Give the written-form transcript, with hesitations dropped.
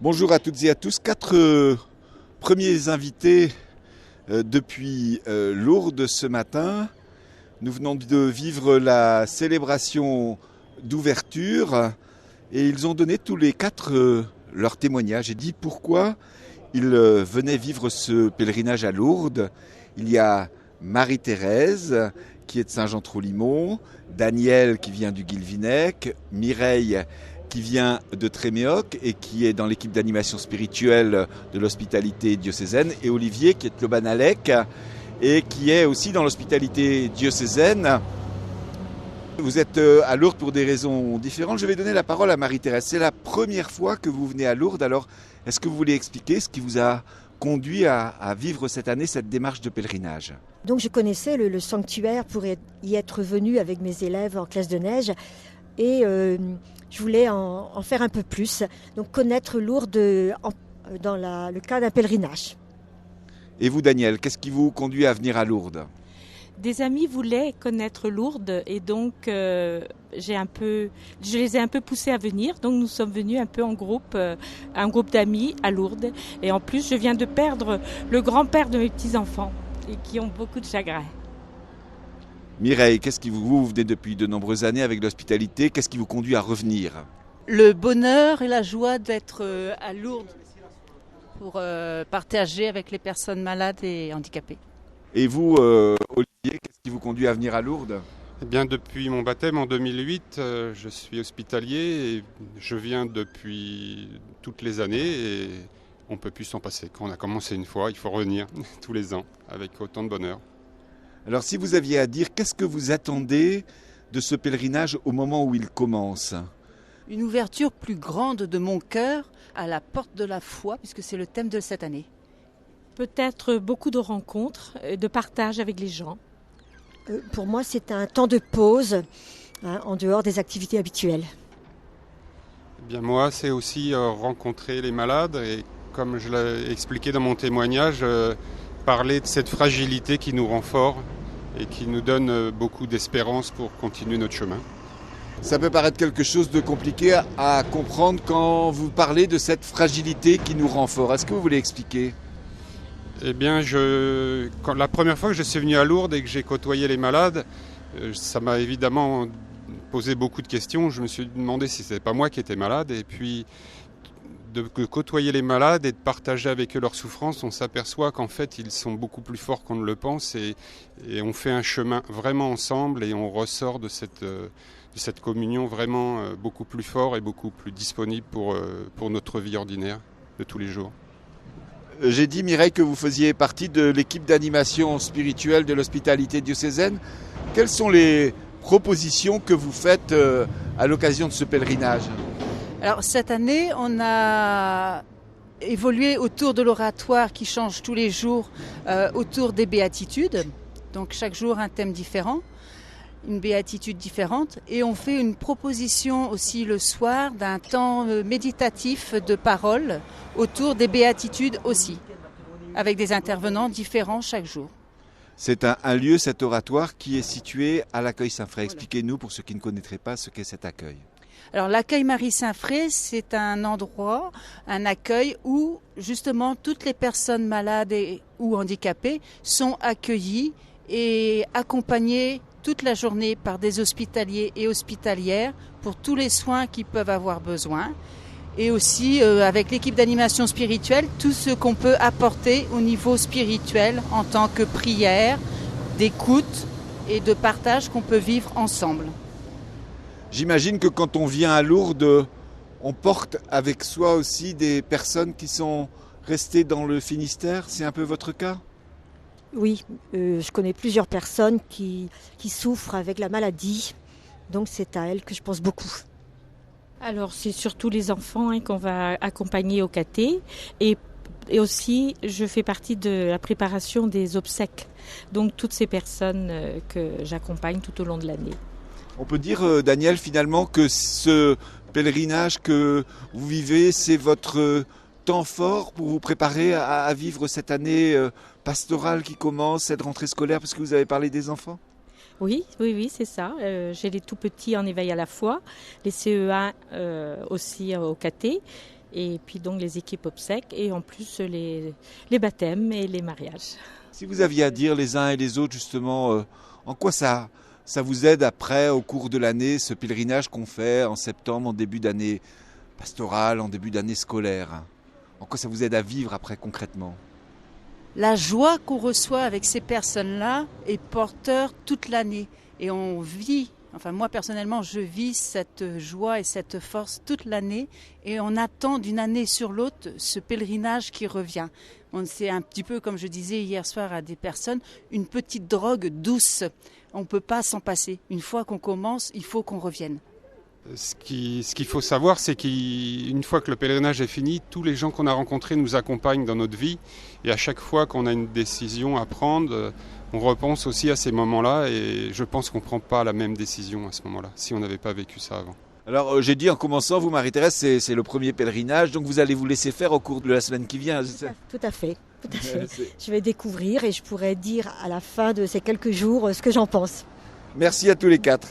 Bonjour à toutes et à tous. Quatre premiers invités depuis Lourdes ce matin. Nous venons de vivre la célébration d'ouverture et ils ont donné tous les quatre leur témoignage et dit pourquoi ils venaient vivre ce pèlerinage à Lourdes. Il y a Marie-Thérèse qui est de Saint-Jean-Trou-Limon, Daniel qui vient du Guilvinec, Mireille qui vient de Tréméoc et qui est dans l'équipe d'animation spirituelle de l'hospitalité diocésaine, et Olivier qui est de Lobanalec et qui est aussi dans l'hospitalité diocésaine. Vous êtes à Lourdes pour des raisons différentes. Je vais donner la parole à Marie-Thérèse. C'est la première fois que vous venez à Lourdes. Alors, est-ce que vous voulez expliquer ce qui vous a conduit à vivre cette année cette démarche de pèlerinage? Donc je connaissais le sanctuaire pour y être venue avec mes élèves en classe de neige et je voulais en faire un peu plus, donc connaître Lourdes dans le cadre d'un pèlerinage. Et vous, Daniel, qu'est-ce qui vous conduit à venir à Lourdes? Des amis voulaient connaître Lourdes et donc je les ai un peu poussés à venir. Donc nous sommes venus un peu en groupe, un groupe d'amis à Lourdes. Et en plus, je viens de perdre le grand-père de mes petits-enfants et qui ont beaucoup de chagrin. Mireille, qu'est-ce qui vous venez depuis de nombreuses années avec l'hospitalité, qu'est-ce qui vous conduit à revenir? Le bonheur et la joie d'être à Lourdes pour partager avec les personnes malades et handicapées. Et vous, Olivier, qu'est-ce qui vous conduit à venir à Lourdes? Eh bien, depuis mon baptême en 2008, je suis hospitalier et je viens depuis toutes les années et on ne peut plus s'en passer. Quand on a commencé une fois, il faut revenir tous les ans avec autant de bonheur. Alors si vous aviez à dire, qu'est-ce que vous attendez de ce pèlerinage au moment où il commence? Une ouverture plus grande de mon cœur à la porte de la foi, puisque c'est le thème de cette année. Peut-être beaucoup de rencontres, de partage avec les gens. Pour moi, c'est un temps de pause en dehors des activités habituelles. Eh bien, moi, c'est aussi rencontrer les malades et comme je l'ai expliqué dans mon témoignage, parler de cette fragilité qui nous rend forts et qui nous donne beaucoup d'espérance pour continuer notre chemin. Ça peut paraître quelque chose de compliqué à comprendre quand vous parlez de cette fragilité qui nous rend forts. Est-ce que vous voulez expliquer? Eh bien, la première fois que je suis venu à Lourdes et que j'ai côtoyé les malades, ça m'a évidemment posé beaucoup de questions. Je me suis demandé si ce n'était pas moi qui étais malade. Et puis, de côtoyer les malades et de partager avec eux leurs souffrances, on s'aperçoit qu'en fait, ils sont beaucoup plus forts qu'on ne le pense. Et on fait un chemin vraiment ensemble et on ressort de cette communion vraiment beaucoup plus fort et beaucoup plus disponible pour notre vie ordinaire de tous les jours. J'ai dit, Mireille, que vous faisiez partie de l'équipe d'animation spirituelle de l'hospitalité diocésaine. Quelles sont les propositions que vous faites à l'occasion de ce pèlerinage? Alors cette année, on a évolué autour de l'oratoire qui change tous les jours, autour des béatitudes. Donc chaque jour un thème différent, une béatitude différente. Et on fait une proposition aussi le soir d'un temps méditatif de parole autour des béatitudes aussi, avec des intervenants différents chaque jour. C'est un lieu, cet oratoire, qui est situé à l'accueil Saint-Fré. Expliquez-nous, pour ceux qui ne connaîtraient pas, ce qu'est cet accueil. Alors l'accueil Marie-Saint-Fré, c'est un endroit, un accueil où justement toutes les personnes malades ou handicapées sont accueillies et accompagnées toute la journée par des hospitaliers et hospitalières pour tous les soins qu'ils peuvent avoir besoin. Et aussi avec l'équipe d'animation spirituelle, tout ce qu'on peut apporter au niveau spirituel en tant que prière, d'écoute et de partage qu'on peut vivre ensemble. J'imagine que quand on vient à Lourdes, on porte avec soi aussi des personnes qui sont restées dans le Finistère. C'est un peu votre cas? Oui, je connais plusieurs personnes qui souffrent avec la maladie, donc c'est à elles que je pense beaucoup. Alors c'est surtout les enfants qu'on va accompagner au caté et aussi je fais partie de la préparation des obsèques, donc toutes ces personnes que j'accompagne tout au long de l'année. On peut dire, Daniel, finalement que ce pèlerinage que vous vivez, c'est votre temps fort pour vous préparer à vivre cette année pastorale qui commence, cette rentrée scolaire, parce que vous avez parlé des enfants? Oui, c'est ça. J'ai les tout petits en éveil à la foi, les CE1 aussi au caté. et puis donc les équipes obsèques et en plus les baptêmes et les mariages. Si vous aviez à dire les uns et les autres justement, en quoi ça vous aide après au cours de l'année, ce pèlerinage qu'on fait en septembre, en début d'année pastorale, en début d'année scolaire? En quoi ça vous aide à vivre après concrètement? La joie qu'on reçoit avec ces personnes-là est porteur toute l'année. Et on vit, enfin moi personnellement, je vis cette joie et cette force toute l'année. Et on attend d'une année sur l'autre ce pèlerinage qui revient. C'est un petit peu, comme je disais hier soir à des personnes, une petite drogue douce. On ne peut pas s'en passer. Une fois qu'on commence, il faut qu'on revienne. Ce qu'il faut savoir, c'est qu'une fois que le pèlerinage est fini, tous les gens qu'on a rencontrés nous accompagnent dans notre vie. Et à chaque fois qu'on a une décision à prendre, on repense aussi à ces moments-là. Et je pense qu'on ne prend pas la même décision à ce moment-là, si on n'avait pas vécu ça avant. Alors j'ai dit en commençant, vous Marie-Thérèse, c'est le premier pèlerinage, donc vous allez vous laisser faire au cours de la semaine qui vient. Tout à fait. Je vais découvrir et je pourrai dire à la fin de ces quelques jours ce que j'en pense. Merci à tous les quatre.